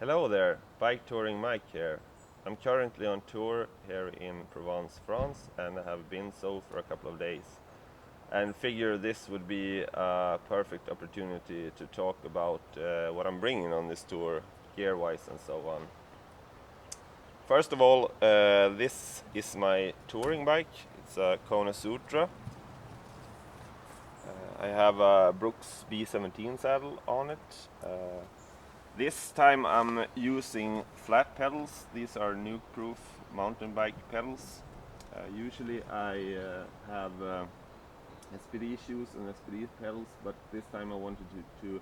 Hello there, Bike Touring Mike here. I'm currently on tour here in Provence, France, and I have been so for a couple of days. And figure this would be a perfect opportunity to talk about what I'm bringing on this tour, gear-wise and so on. First of all, this is my touring bike. It's a Kona Sutra. I have a Brooks B17 saddle on it. This time I'm using flat pedals. These are Nukeproof mountain bike pedals. Usually I have SPD shoes and SPD pedals, but this time I wanted to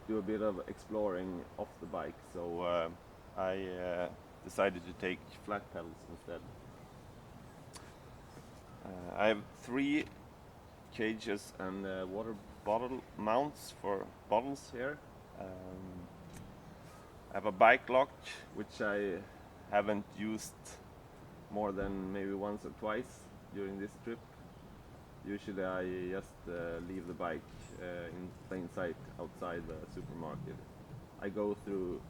do a bit of exploring off the bike, so I decided to take flat pedals instead. I have 3 cages and water bottle mounts for bottles here. I have a bike lock, which I haven't used more than maybe once or twice during this trip. Usually I just leave the bike in plain sight outside the supermarket. I go through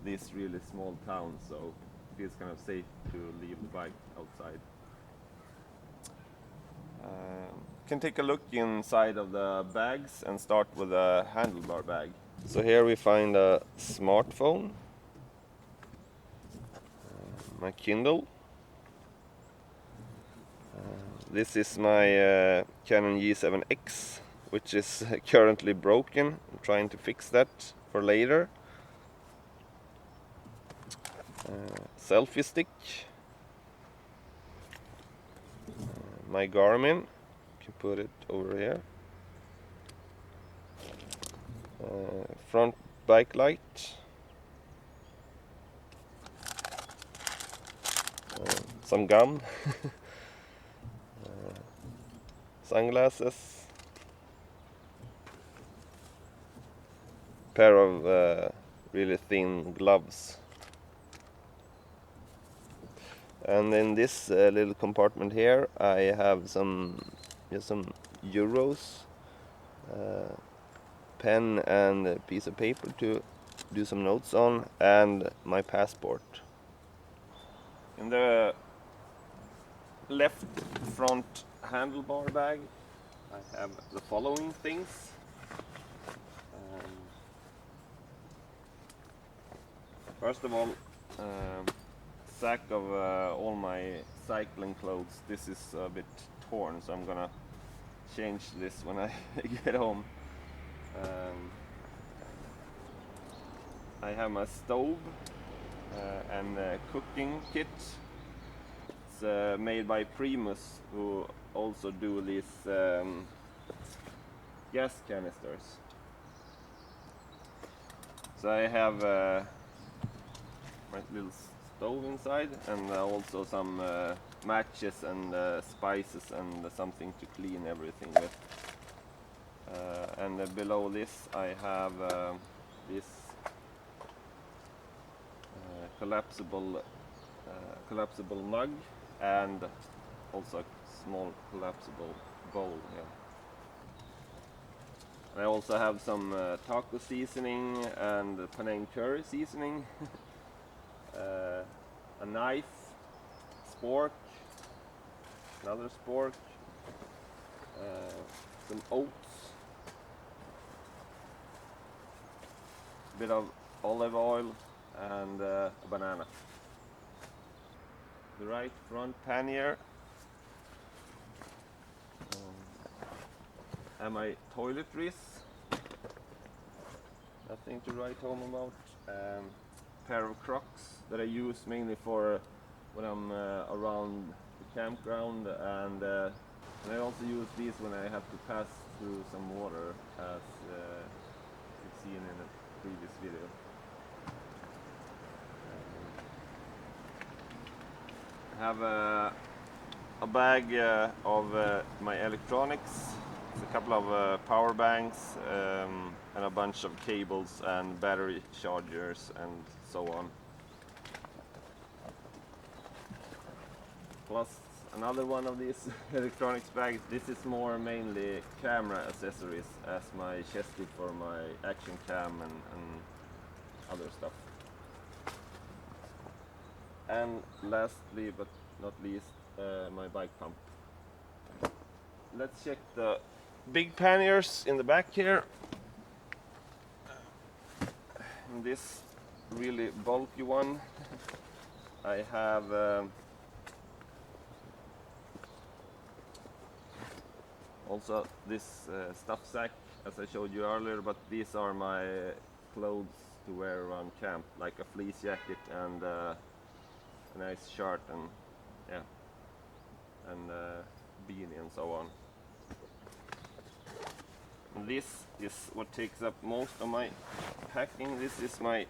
this really small town, so it feels kind of safe to leave the bike outside. Can take a look inside of the bags and start with a handlebar bag. So here we find a smartphone, my Kindle. This is my Canon G7X, which is currently broken. I'm trying to fix that for later. Selfie Stick, my Garmin, you can put it over here. Front bike light, some gum, sunglasses, pair of really thin gloves. And in this little compartment here I have some euros, pen and a piece of paper to do some notes on, and my passport. In the left front handlebar bag I have the following things. First of all, sack of all my cycling clothes. This is a bit torn, so I'm gonna change this when I get home. I have my stove and cooking kit. It's made by Primus, who also do these gas canisters. So I have my little stove inside, and also some matches and spices and something to clean everything with. And below this I have this collapsible mug, and also a small collapsible bowl here. I also have some taco seasoning and Panang curry seasoning, a knife, spork, another spork, some oats, a bit of olive oil, and a banana. The right front pannier, and my toiletries, nothing to write home about. Pair of Crocs that I use mainly for when I'm around the campground, and I also use these when I have to pass through some water, as you've seen in a previous video. I have a bag of my electronics. It's a couple of power banks and a bunch of cables and battery chargers and so on. Plus another one of these electronics bags. This is more mainly camera accessories, as my chest strap for my action cam and other stuff. And lastly but not least, my bike pump. Let's check the big panniers in the back here. In this really bulky one I have also this stuff sack, as I showed you earlier, but these are my clothes to wear around camp, like a fleece jacket and a nice shirt and beanie and so on. And this is what takes up most of my packing. This is my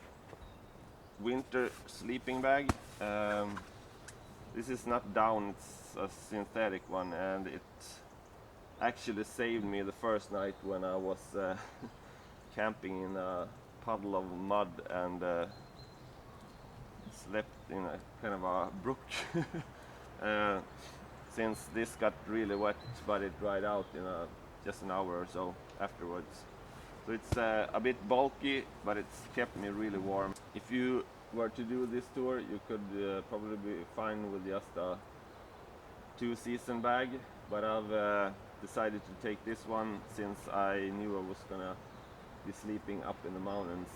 winter sleeping bag. This is not down, it's a synthetic one, and it actually saved me the first night when I was camping in a puddle of mud and slept in a kind of a brook. Since this got really wet, but it dried out in just an hour or so afterwards. So it's a bit bulky, but it's kept me really warm. If you were to do this tour, you could probably be fine with just a 2-season bag, but I've decided to take this one since I knew I was gonna be sleeping up in the mountains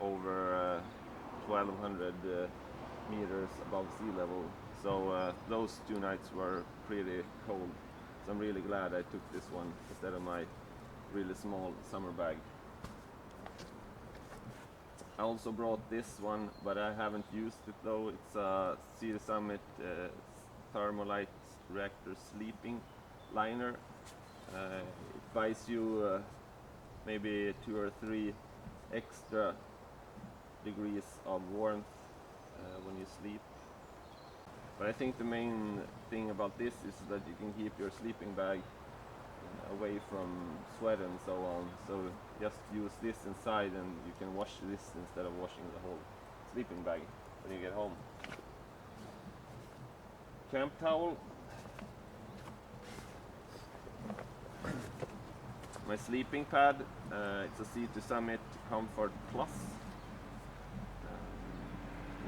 over 1200 meters above sea level. So those 2 nights were pretty cold. So I'm really glad I took this one instead of my really small summer bag. I also brought this one, but I haven't used it though. It's a Sea Summit Thermolite Reactor Sleeping Liner. It buys you maybe 2 or 3 extra degrees of warmth when you sleep. But I think the main thing about this is that you can keep your sleeping bag away from sweat and so on. So just use this inside and you can wash this instead of washing the whole sleeping bag when you get home. Camp towel. My sleeping pad, it's a Sea Summit Comfort Plus.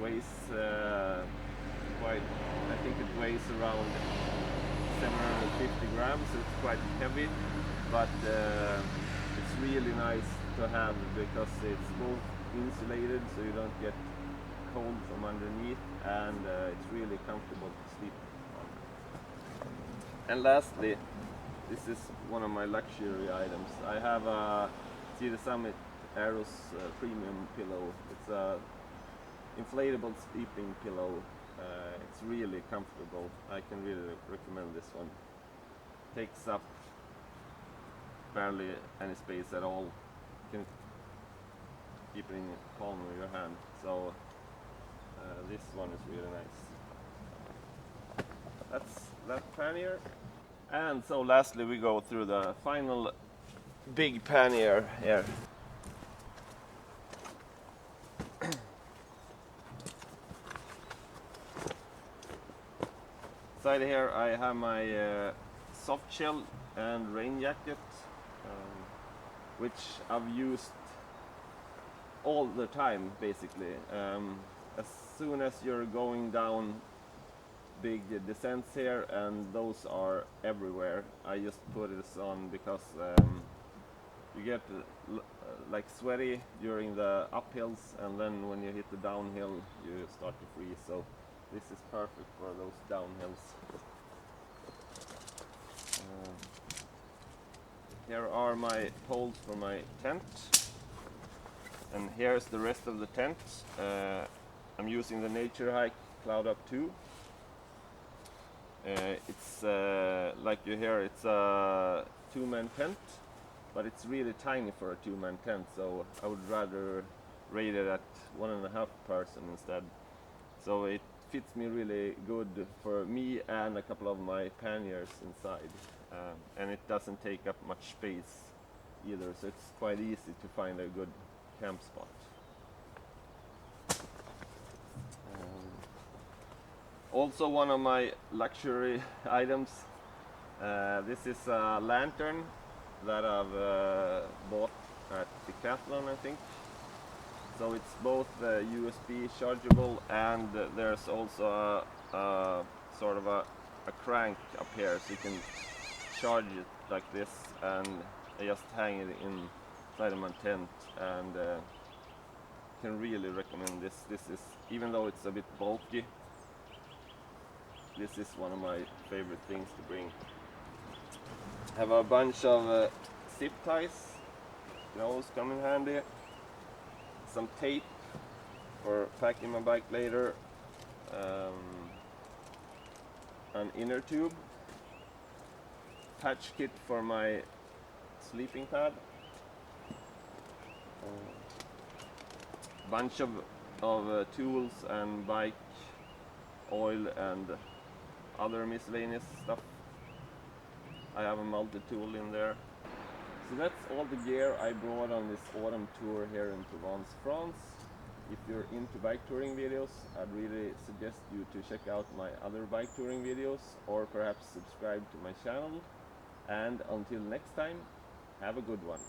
Weighs I think it weighs around 750 grams, so it's quite heavy, but it's really nice to have because it's both insulated so you don't get cold from underneath, and it's really comfortable to sleep on. And lastly, this is one of my luxury items. I have a Sea Summit Aeros premium pillow. It's a inflatable sleeping pillow. It's really comfortable. I can really recommend this one. Takes up barely any space at all. You can keep it in the palm of your hand. So this one is really nice. That's that pannier. And so lastly we go through the final big pannier here. Inside here I have my soft shell and rain jacket, which I've used all the time basically. As soon as you're going down big descents here, and those are everywhere, I just put this on because you get like sweaty during the uphills, and then when you hit the downhill you start to freeze. So this is perfect for those downhills. Here are my poles for my tent, and here's the rest of the tent. I'm using the Nature Hike Cloud Up 2. It's like you hear, it's a 2-man tent, but it's really tiny for a 2-man tent, so I would rather rate it at 1.5 person instead. So it fits me really good for me and a couple of my panniers inside, and it doesn't take up much space either, so it's quite easy to find a good camp spot. Also one of my luxury items, this is a lantern that I've bought at Decathlon, I think. So it's both USB chargeable, and there's also a sort of a crank up here, so you can charge it like this and just hang it inside of my tent. And can really recommend this. This is, even though it's a bit bulky, this is one of my favorite things to bring. Have a bunch of zip ties, those come in handy. Some tape for packing my bike later. An inner tube. Patch kit for my sleeping pad. Bunch of tools and bike oil and other miscellaneous stuff. I have a multi-tool in there. So that's all the gear I brought on this autumn tour here in Provence, France. If you're into bike touring videos, I'd really suggest you to check out my other bike touring videos, or perhaps subscribe to my channel. And until next time, have a good one.